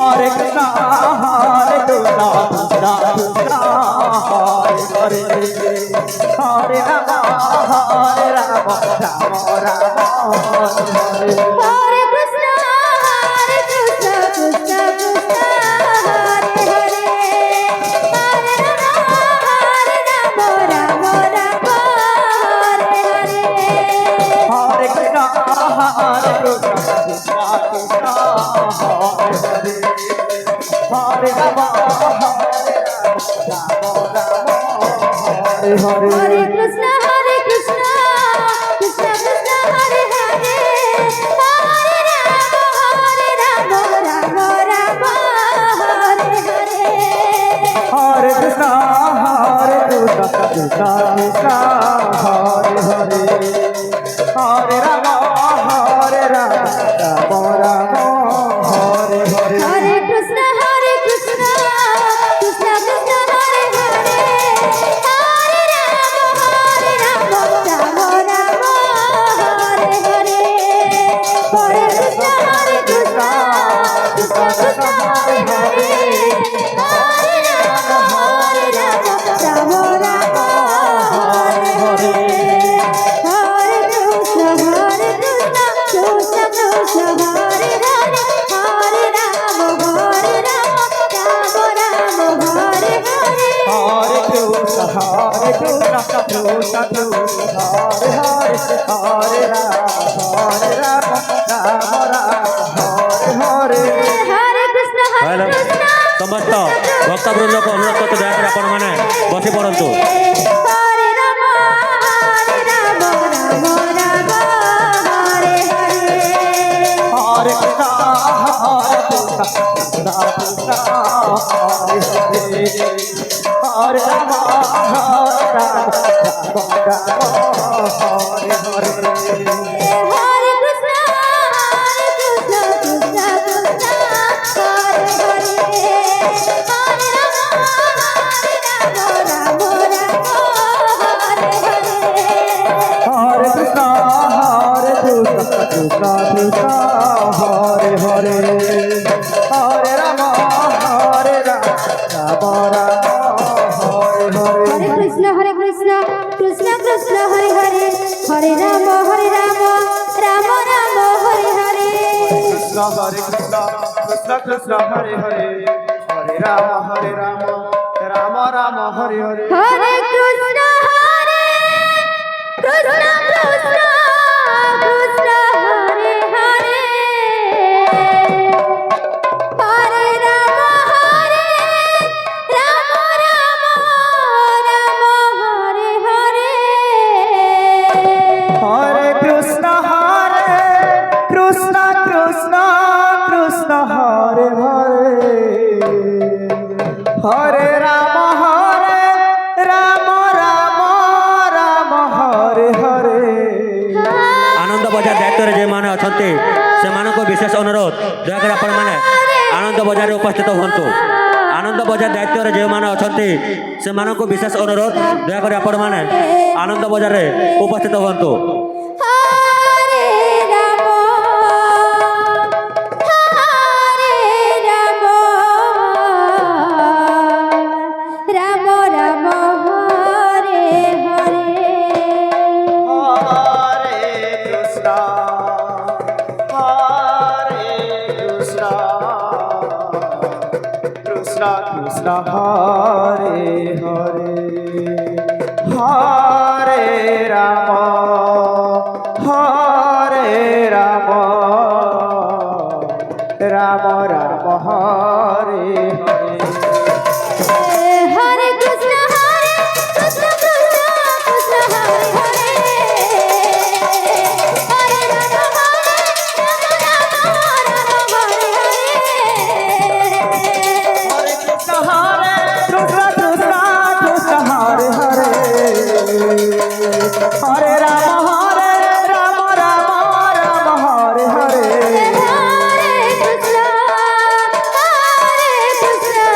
Hare Krishna, Hare Krishna, Krishna Krishna, Hare Hare, Hare Rama, Hare Rama, Rama Rama, Hare Hare. Hare Krishna, Hare Krishna, Krishna Krishna, Hare Hare, Hare Rama, Rama Rama, Hare Hare. Hare Krishna, Hare Krishna, Krishna Krishna, Hare Hare, Hare Rama, Hare Rama, Rama Rama, Hare Hare. Hare Krishna, Hare Krishna, Krishna Krishna, Hare Hare, Hare Rama, Rama Rama, Hare Hare. Hare Krishna, Hare Krishna, Krishna Krishna, Hare Hare, Hare Rama, Hare Rama, Rama Rama, Hare Hare. Hare Krishna, Hare Krishna, Krishna Krishna, Hare Hare, Hare Rama, Rama Rama, Hare Hare. Hare Krishna, Hare Krishna, Krishna Krishna, Hare Hare, Hare Rama, Rama Rama, Hare Hare. Hare Krishna, Hare Krishna, Krishna Krishna, Hare Hare, Hare Rama, Rama Rama, Hare Hare. Hare Krishna, Hare Krishna, Krishna Krishna, Hare Hare, Hare Rama, Rama Rama, Hare Hare. Hare Krishna, Hare hello Krishna, সমস্ত ভক্তবৃন্দকে অনুরোধ করতে দয়াকরে আপনার বসে পড়ন্তু। Hare Rama, Rama Rama, Hare Hare. Hare Krishna, Hare Krishna, Krishna Krishna, Hare Hare, Hare Rama, Rama Rama, Hare Hare. Hare Krishna, Hare Krishna, Krishna Krishna, Hare Hare, Hare Rama, Rama Rama, Hare Hare. Hare Krishna, Hare Krishna, Krishna Krishna, Hare Hare, Hare Rama, Hare Rama, Rama Rama, Hare Hare. Hare Krishna, Hare Krishna, Krishna Krishna, Hare Hare, Hare Rama, Rama Rama, Hare Hare. Krishna, Hare Krishna, Krishna Krishna, Hare Hare, Hare Rama, Rama Rama, Hare Hare. Hare Krishna, Hare Krishna, Krishna Krishna, Hare Hare, Hare Rama, Rama Rama, Hare Hare. Hare Krishna, Hare Krishna, Krishna Krishna, Hare Hare, Hare Rama, Rama Rama, Hare Hare. আনন্দ বজার দায়িত্বরে যে মানে অଛନ୍ତି সেମାନଙ୍କୁ বিশেষ অনুরোধ দয়াকরে ଆପଣମାନେ ଆନନ୍ଦ ବଜାରରେ ଉପସ୍ଥିତ ହୁଅନ୍ତୁ। ଆନନ୍ଦ ବଜାର ଦାୟିତ୍ୱରେ ଯେଉଁମାନେ ଅଛନ୍ତି ସେମାନଙ୍କୁ ବିଶେଷ ଅନୁରୋଧ ଦୟାକରି ଆପଣମାନେ ଆନନ୍ଦ ବଜାରରେ ଉପସ୍ଥିତ ହୁଅନ୍ତୁ। Hare Rama, Hare Rama, Rama Rama, Hare Hare. Hare Krishna, Hare Krishna, Krishna Krishna, Hare Hare, Hare Rama, Hare Rama, Rama Rama, Hare Hare. Hare Krishna, Hare Krishna, Krishna Krishna, Hare Hare, Hare Rama, Rama Rama, Hare Hare. Hare Krishna, Hare Krishna, Krishna Krishna, Hare Hare, Hare Rama, Rama Rama, Hare Hare. Hare Krishna, Hare Krishna,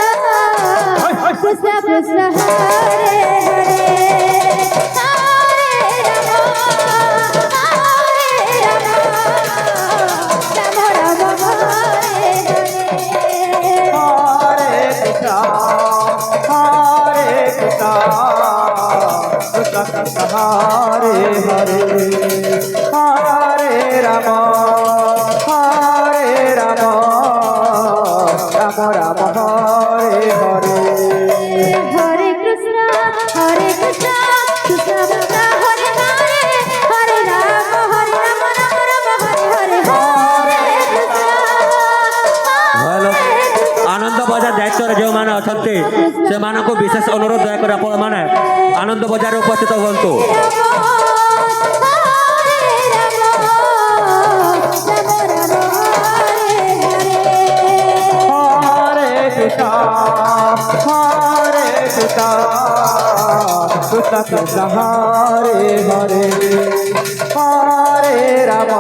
হরে রাম রাম রাম হরে হরে হরে কৃষ্ণ কৃষ্ণ কৃষ্ণ হরে হরে হরে রাম রাম রাম হরে হরে হরে কৃষ্ণ ଭଲ ଆନନ୍ଦ ବଜାର ଦାୟିତ୍ୱରେ ଯେଉଁମାନେ ଅଛନ୍ତି ସେମାନଙ୍କୁ ବିଶେଷ ଅନୁରୋଧ ଦୟାକରି ଆପଣମାନେ ଆନନ୍ଦ ବଜାରରେ ଉପସ୍ଥିତ ହୁଅନ୍ତୁ। কৃষ্ণ কৃষ্ণ হরে হরে হরে রাম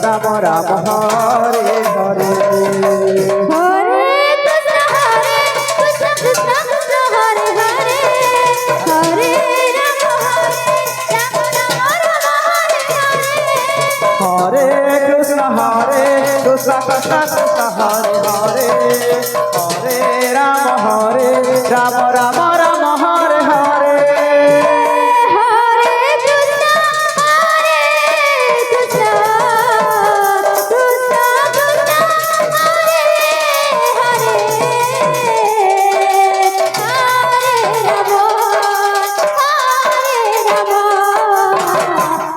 রাম রাম হরে হরে হরে কৃষ্ণ কৃষ্ণ কৃষ্ণ হরে হরে হরে রাম রাম হরে হরে হরে কৃষ্ণ কৃষ্ণ কৃষ্ণ হরে হরে হরে রাম রাম রাম হরে হরে হরে কৃষ্ণ কৃষ্ণ কৃষ্ণ হরে হরে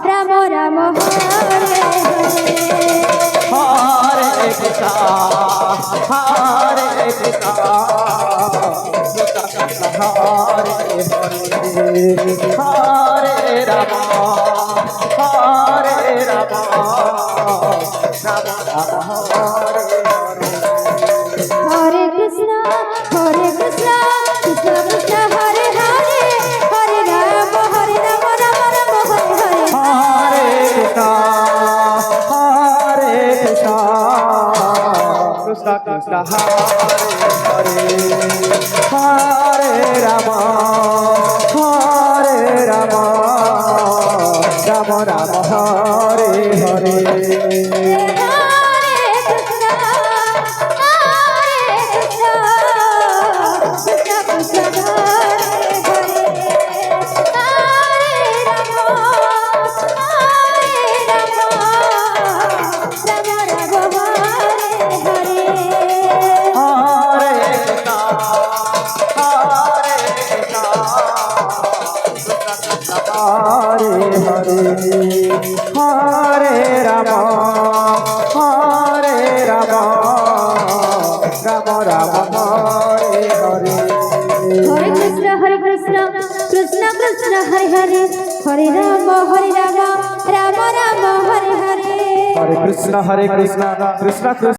রাম রাম হরে হরে হরে কৃষ্ণ হরে কৃষ্ণ কৃষ্ণ হরে হরে হরে রাম রাম রাম হরে হরে হরে কৃষ্ণ কৃষ্ণ কৃষ্ণ হরে হরে হরে রাম রাম রাম হরে হরে হরে কৃষ্ণ কৃষ্ণ কৃষ্ণ হরে হরে রাম রাম রাম হরে হরে হরে কৃষ্ণ কৃষ্ণ কৃষ্ণ হরে হরে হরে রাম রাম হরে হরে হরে রাম রাম হরে হরে হরে কৃষ্ণ কৃষ্ণ কৃষ্ণ হরে হরে হরে রাম রাম রাম হরে হরে হরে কৃষ্ণ কৃষ্ণ কৃষ্ণ